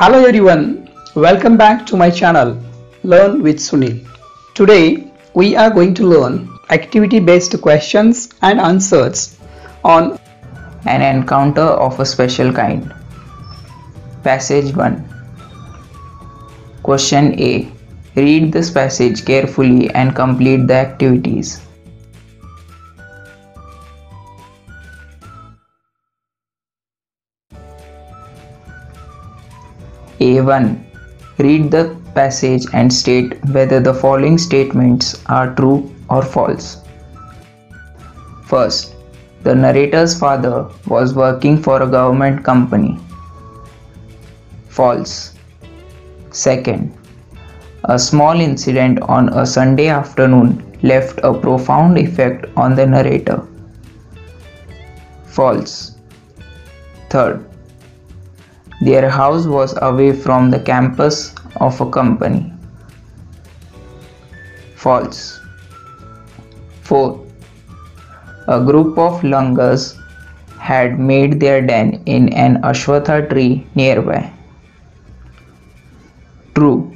Hello everyone, welcome back to my channel Learn with Sunil. Today we are going to learn activity based questions and answers on An encounter of a special kind. Passage 1. Question A. Read this passage carefully and complete the activities. A1. Read the passage and state whether the following statements are true or false. First, the narrator's father was working for a government company. False. Second, a small incident on a Sunday afternoon left a profound effect on the narrator. False. Third, their house was away from the campus of a company. False. Fourth, a group of langurs had made their den in an ashwatha tree nearby. True.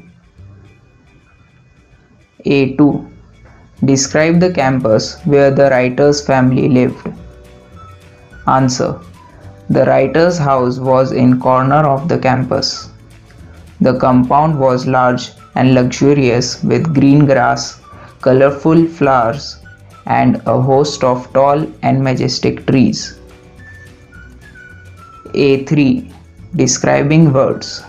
A2. Describe the campus where the writer's family lived. Answer. The writer's house was in corner of the campus. The compound was large and luxurious with green grass, colorful flowers, and a host of tall and majestic trees. A3. Describing words.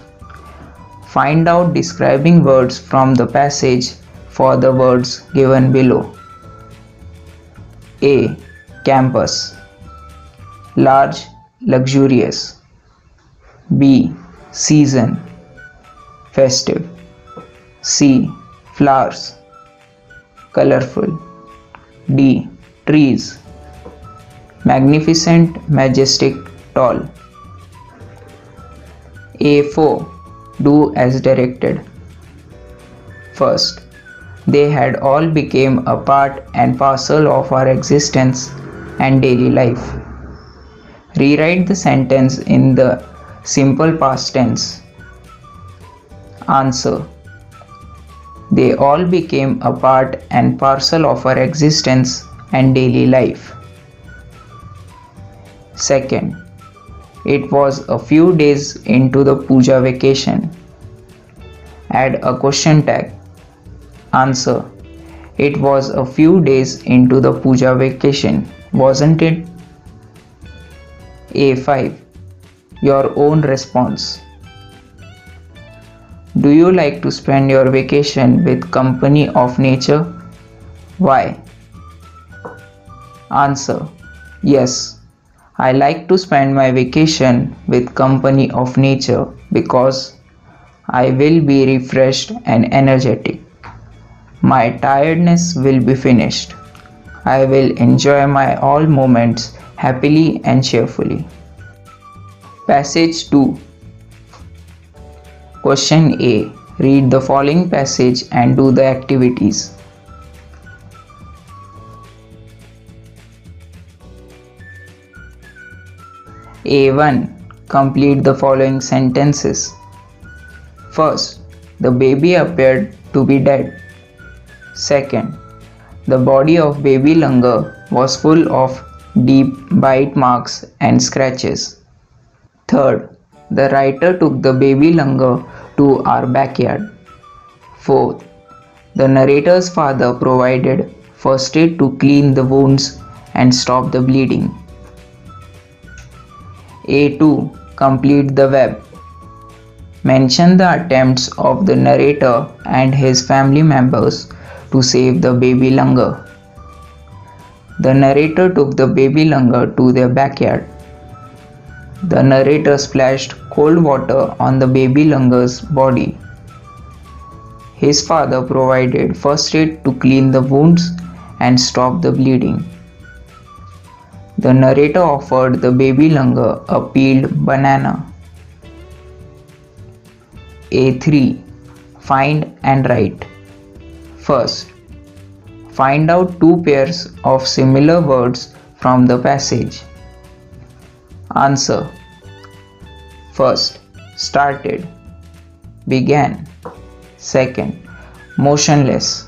Find out describing words from the passage for the words given below. A. Campus. Large, luxurious. B. Season. Festive. C. Flowers. Colorful. D. Trees. Magnificent, majestic, tall. A4. Do as directed. First, they had all become a part and parcel of our existence and daily life. Rewrite the sentence in the simple past tense. Answer. They all became a part and parcel of our existence and daily life. Second, it was a few days into the puja vacation. Add a question tag. Answer. It was a few days into the puja vacation, wasn't it? A5. Your own response. Do you like to spend your vacation with company of nature? Why? Answer. Yes, I like to spend my vacation with company of nature because I will be refreshed and energetic. My tiredness will be finished. I will enjoy my all moments happily and cheerfully. Passage 2. Question A. Read the following passage and do the activities. A1. Complete the following sentences. First, the baby appeared to be dead. Second, the body of baby langur was full of deep bite marks and scratches. Third, the writer took the baby langur to our backyard. Fourth, the narrator's father provided first aid to clean the wounds and stop the bleeding. A2. Complete the web. Mention the attempts of the narrator and his family members to save the baby langur. The narrator took the baby langur to their backyard. The narrator splashed cold water on the baby langur's body. His father provided first aid to clean the wounds and stop the bleeding. The narrator offered the baby langur a peeled banana. A3. Find and write. First, find out two pairs of similar words from the passage. Answer. First, started, began. Second, motionless,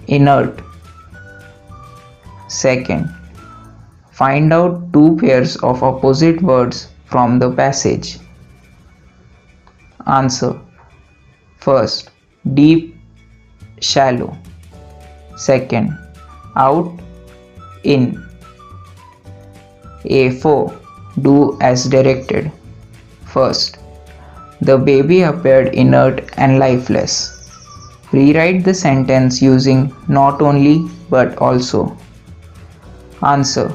inert. Second, find out two pairs of opposite words from the passage. Answer. First, deep, shallow. Second, out, in. A4. Do as directed. First, the baby appeared inert and lifeless. Rewrite the sentence using not only but also. Answer.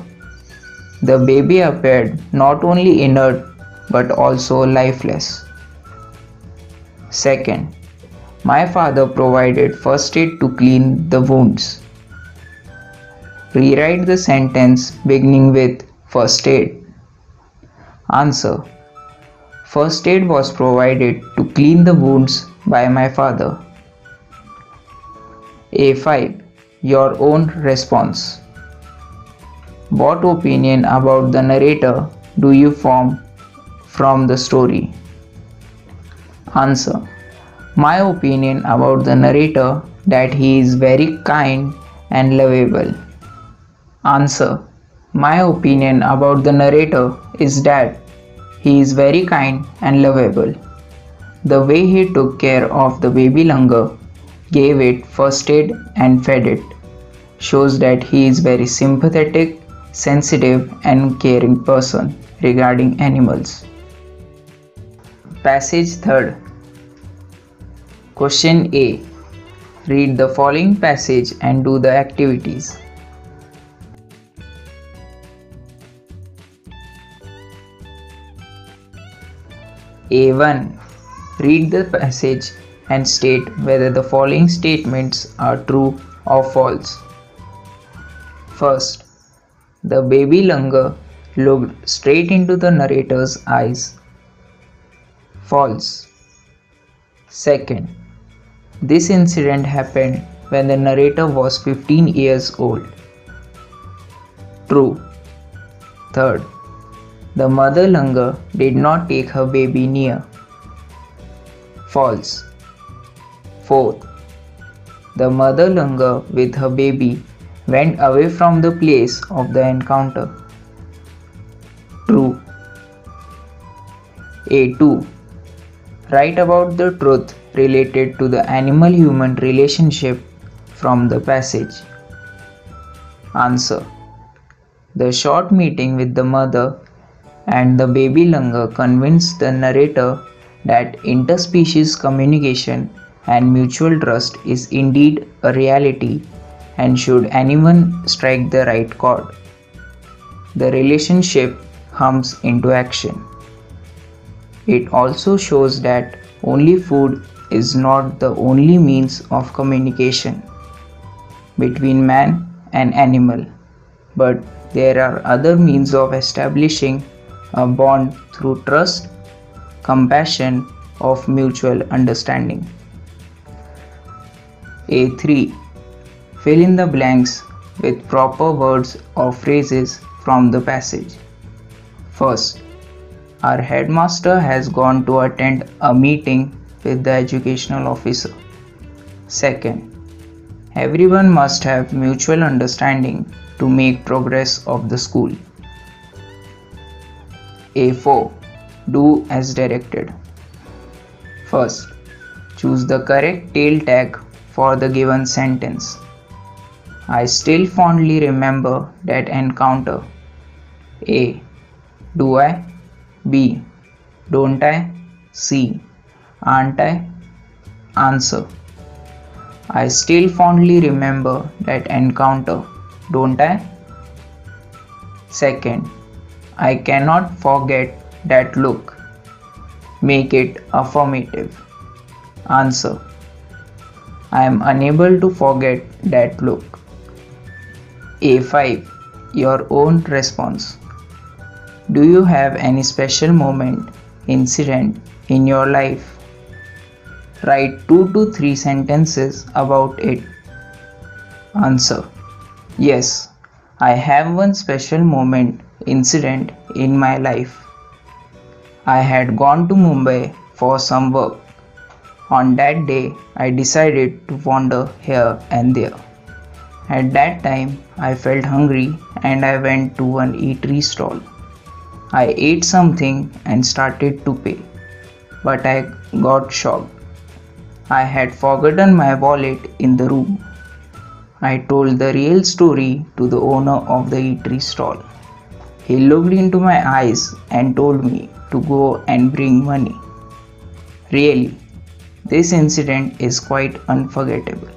The baby appeared not only inert but also lifeless. Second, my father provided first aid to clean the wounds. Rewrite the sentence beginning with first aid. Answer. First aid was provided to clean the wounds by my father. A5. Your own response. What opinion about the narrator do you form from the story? Answer. My opinion about the narrator that he is very kind and lovable. Answer. My opinion about the narrator is that he is very kind and lovable. The way he took care of the baby langur, gave it first aid and fed it, shows that he is very sympathetic, sensitive and caring person regarding animals. Passage 3rd. Question A. Read the following passage and do the activities. A1. Read the passage and state whether the following statements are true or false. First, the baby langur looked straight into the narrator's eyes. False. Second, this incident happened when the narrator was 15 years old. True. Third, the mother langur did not take her baby near. False. Fourth, the mother langur with her baby went away from the place of the encounter. True. A2. Write about the truth related to the animal-human relationship from the passage. Answer. The short meeting with the mother and the baby langur convinced the narrator that interspecies communication and mutual trust is indeed a reality, and should anyone strike the right chord, the relationship hums into action. It also shows that only food is not the only means of communication between man and animal, but there are other means of establishing a bond through trust, compassion, of mutual understanding. A3. Fill in the blanks with proper words or phrases from the passage. First, our headmaster has gone to attend a meeting with the educational officer. Second, everyone must have mutual understanding to make progress of the school. A4. Do as directed. First, choose the correct tail tag for the given sentence. I still fondly remember that encounter. A. Do I? B. Don't I? C. Aren't I? Answer. I still fondly remember that encounter, don't I? Second, I cannot forget that look. Make it affirmative. Answer. I am unable to forget that look. A5. Your own response. Do you have any special moment, incident in your life? Write 2 to 3 sentences about it. Answer. Yes, I have one special moment, incident in my life. I had gone to Mumbai for some work. On that day, I decided to wander here and there. At that time, I felt hungry and I went to an eatery stall. I ate something and started to pay, but I got shocked. I had forgotten my wallet in the room. I told the real story to the owner of the eatery stall. He looked into my eyes and told me to go and bring money. Really, this incident is quite unforgettable.